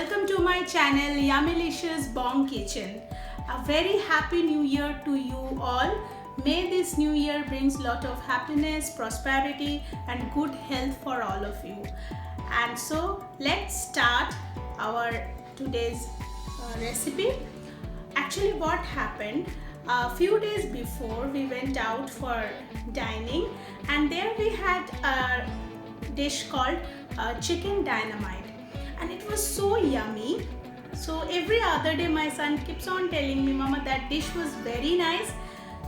welcome to my channel Yummylicious Bong Kitchen. A very happy new year to you all. May this new year brings lot of happiness, prosperity and good health for all of you. And so let's start our today's recipe. Actually what happened, a few days before we went out for dining and there we had a dish called chicken dynamite. And it was so yummy. So every other day my son keeps on telling me, Mama, that dish was very nice.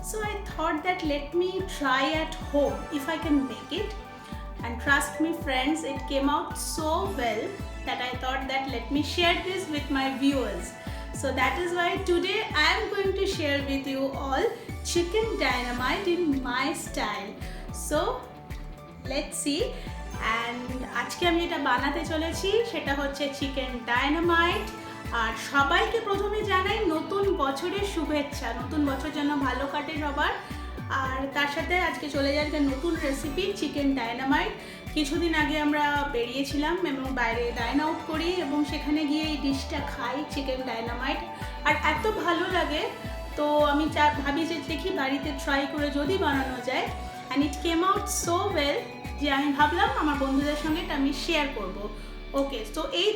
So I thought that let me try at home if I can make it. And trust me friends, it came out so well that I thought that let me share this with my viewers. So that is why today I am going to share with you all chicken dynamite in my style. So let's see. And আজকে আমি এটা বানাতে চলেছি সেটা হচ্ছে chicken dynamite. আর সবাইকে প্রথমে জানাই নতুন বছরের শুভেচ্ছা, নতুন বছর যেন ভালো কাটে সবার। আর তার সাথে আজকে চলে যায় একটা নতুন রেসিপি চিকেন ডায়নামাইট। কিছুদিন আগে আমরা বেরিয়েছিলাম এবং বাইরে ডাইন আউট করি এবং সেখানে গিয়ে এই ডিশটা খাই চিকেন ডায়নামাইট। আর এত ভালো লাগে তো আমি ভাবি যে দেখি বাড়িতে ট্রাই করে যদি বানানো যায়। And it came out so well যে আমি ভাবলাম আমার বন্ধুদের সঙ্গে এটা আমি শেয়ার করব। ওকে, সো এই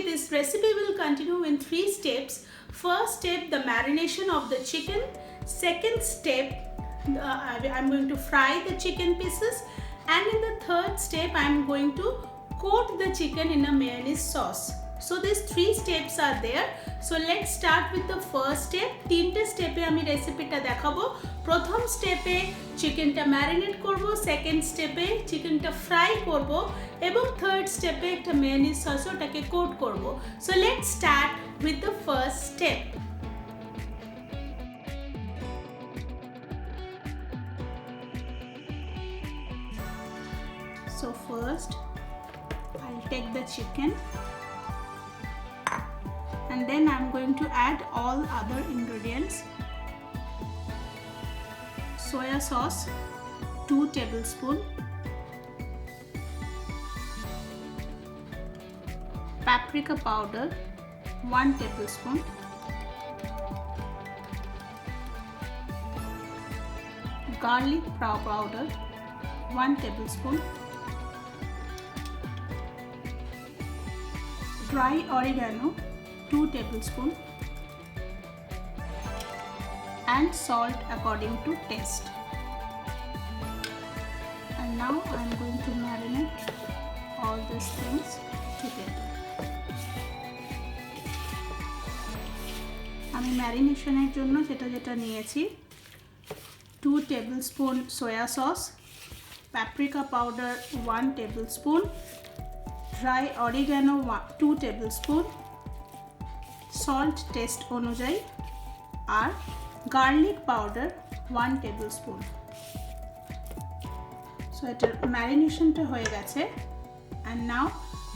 this recipe will continue in 3 steps. First step, the marination of the chicken. Second step, I'm going to fry the chicken pieces. And in the third step, I'm going to coat the chicken in a mayonnaise sauce. So these 3 steps are there. So let's start with the first step. 3টে স্টেপে আমি রেসিপিটা দেখাবো। প্রথম স্টেপে চিকেনটা marinate করব, second স্টেপে চিকেনটা ফ্রাই করব এবং থার্ড স্টেপে একটা মেয়োনিজ সসে ওটাকে কোট করব। So let's start with the first step. So first I'll take the chicken and then I'm going to add all other ingredients. Soya sauce 2 tablespoons, paprika powder 1 tablespoon, garlic powder 1 tablespoon, dry oregano 2 tablespoons and salt according to taste. And now I am going to marinate all these things together. আমি ম্যারিনেশনের জন্য যেটা নিয়েছি 2 tablespoon soya sauce, paprika powder 1 tablespoon, dry oregano 2 tablespoon, salt taste অনুযায়ী আর garlic powder 1 tablespoon. So এটার ম্যারিনেশনটা হয়ে গেছে and now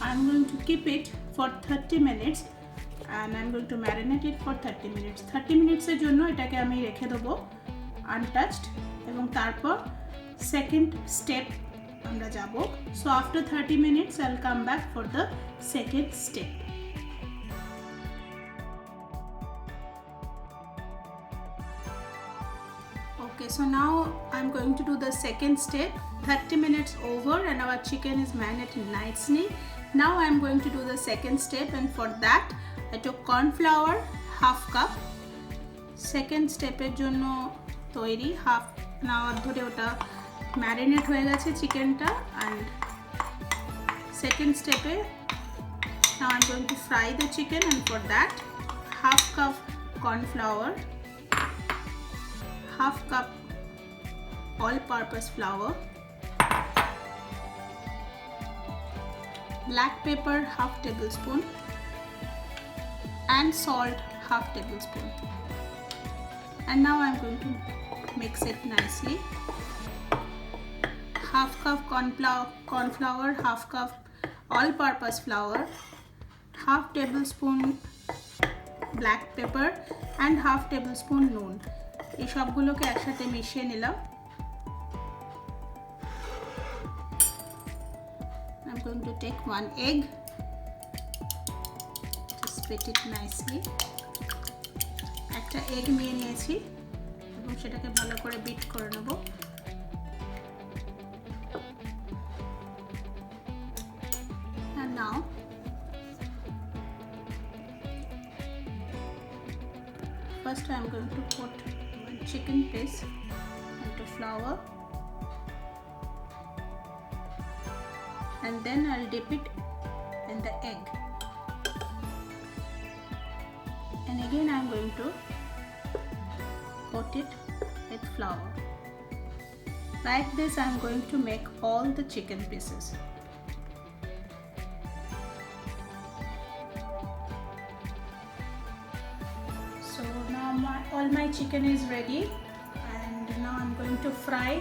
I'm going to keep it for 30 minutes and I'm going to marinate it for 30 minutes. 30 minutes এর জন্য এটাকে আমি রেখে দেবো untouched এবং তারপর সেকেন্ড স্টেপ আমরা যাব। So after 30 minutes I'll come back for the second step. Okay, so now I'm going to do the second step. 30 minutes over and our chicken is marinated nicely. Now I'm going to do the second step and for that I took corn flour half cup. Second step এর জন্য তৈরি half an hour ধরে ওটা marinate হয়ে গেছে চিকেনটা and second step A now I'm going to fry the chicken and for that half cup corn flour, half cup all-purpose flour, black pepper half tablespoon and salt half tablespoon. And now I'm going to mix it nicely. Half cup corn flour, half cup all-purpose flour, half tablespoon black pepper and half tablespoon নুন। এই সবগুলোকে একসাথে মিশিয়ে নিলাম। I'm going to take 1 egg, beat it nicely. একটা egg নিয়ে নিয়েছি এবং সেটাকে ভালো করে বিট করে নেব। And now first I am going to put one chicken piece into flour, and then I'll dip it in the egg, and again I am going to coat it with flour. Like this I am going to make all the chicken pieces. So now all my chicken is ready, and now I'm going to fry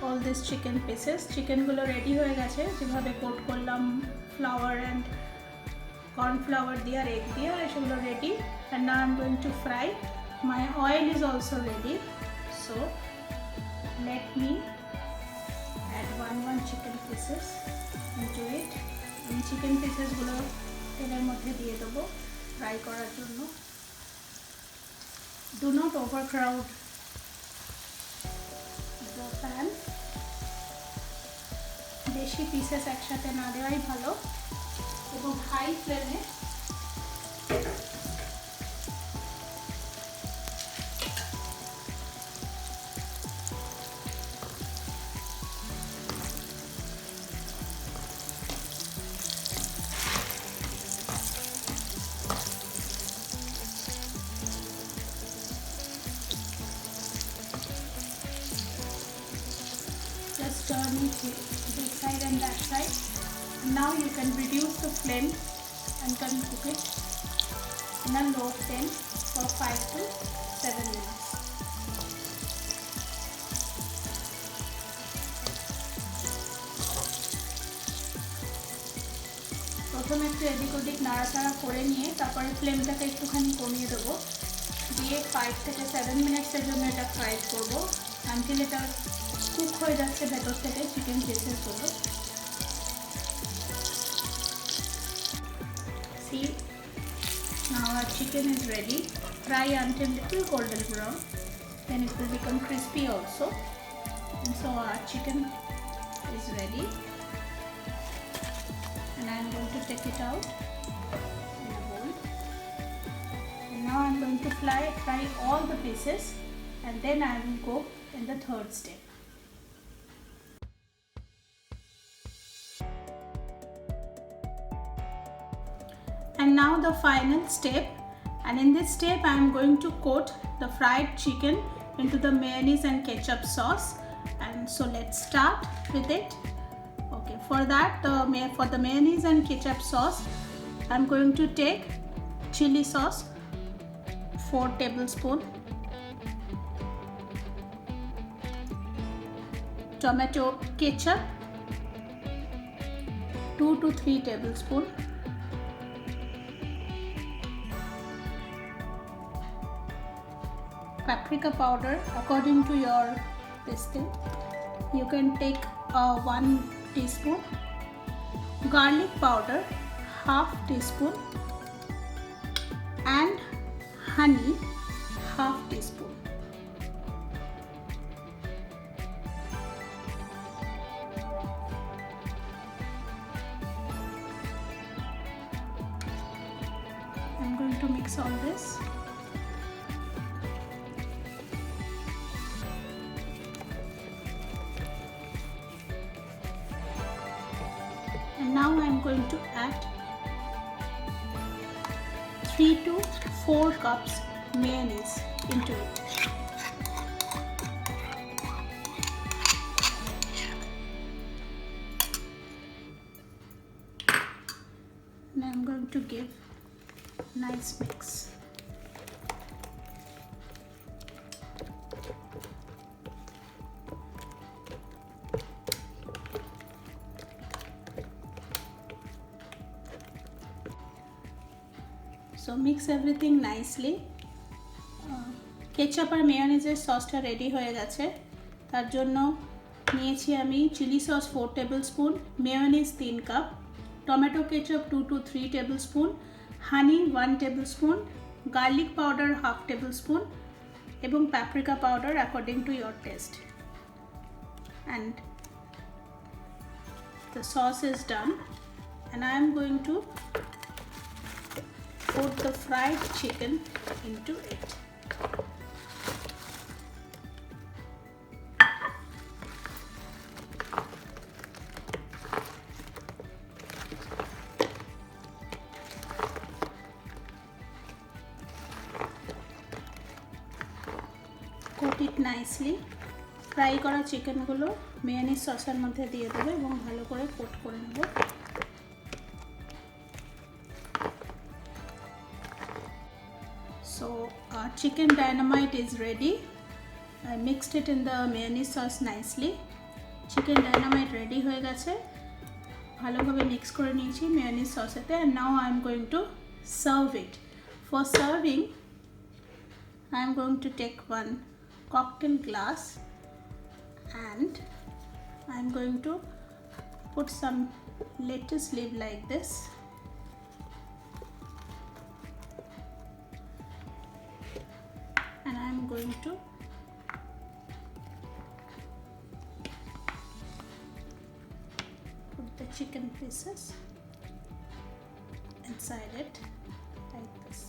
all these chicken pieces. Chicken gulo ready hoye geche যেভাবে coat করলাম flour and corn flour দিয়ে আর egg দিয়ে, সেগুলো ready, and now I'm going to fry. My oil is also ready, so let me add one chicken pieces into it. আমি chicken pieces গুলো তেলের মধ্যে দিয়ে দেবো ফ্রাই করার জন্য। Do not overcrowd the pan. বেশি পিসেস একসাথে না দেওয়াই ভালো, এবং হাই ফ্লেমে turn it this side and that side. Now you can reduce the flame and can cook it in a low flame for 5 to 7 minutes. প্রথমে একটু এদিক ওদিক নাড়াচাড়া করে নিয়ে তারপরে ফ্লেমটাকে একটুখানি কমিয়ে দেবো, দিয়ে 5 থেকে 7 মিনিটসের জন্য এটা ফ্রাই করবো আনটিল এটা কুক হয়ে যাচ্ছে ভেতর থেকে চিকেন পিসেস গুলো। See, now our chicken is ready. Fry until little golden brown, then it will become crispy also. And so our chicken is ready, and I am going to take it out in a bowl. And now I am going to fry all the pieces, and then I will go in the third step. And now the final step, and in this step I am going to coat the fried chicken into the mayonnaise and ketchup sauce. And so let's start with it. Okay, for that for the mayonnaise and ketchup sauce I am going to take chili sauce 4 tablespoons, tomato ketchup 2 to 3 tablespoons, paprika powder according to your taste. You can take 1 teaspoon, garlic powder half teaspoon, and honey half teaspoon. I'm going to mix all this. Now I am going to add 3 to 4 cups mayonnaise into it. Now I am going to give nice mix. So mix everything nicely. Ketchup আর মেয়োনেজের সসটা ready হয়ে গেছে। তার জন্য নিয়েছি আমি chili sauce 4 tablespoon, mayonnaise 3 cup, tomato ketchup 2 to 3 tablespoon, honey 1 tablespoon, garlic powder 1/2 tablespoon এবং paprika powder according to your taste. And the sauce is done, and I am going to put the fried chicken into it. Coat it nicely. Fry করা চিকেনগুলো mayonnaise সসের মধ্যে দিয়ে দেবো এবং ভালো করে কোট করে নেব। So our chicken dynamite is ready. I mixed it in the mayonnaise sauce nicely. Chicken dynamite ready হয়ে গেছে, ভালোভাবে মিক্স করে নিয়েছি mayonnaise সসেতে। And now I am going to serve it. For serving, I am going to take one cocktail glass and I am going to put some lettuce leaf like this, and I am going to put the chicken pieces inside it like this.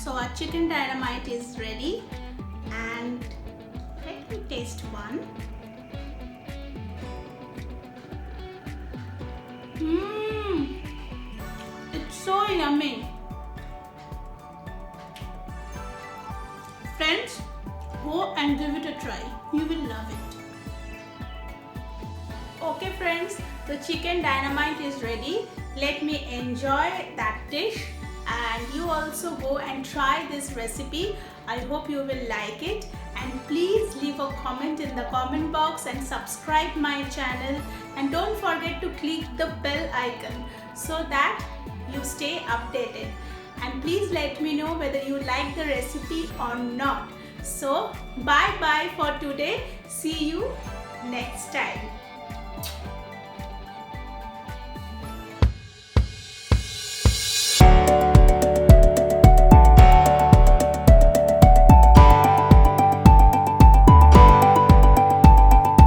So our chicken dynamite is ready, and let me taste one. It's so yummy. Friends, go and give it a try. You will love it. Okay friends, the chicken dynamite is ready. Let me enjoy that dish, and you also go and try this recipe. I hope you will like it, and please leave a comment in the comment box and subscribe my channel, and don't forget to click the bell icon so that you stay updated. And please let me know whether you like the recipe or not. So bye bye for today. See you next time.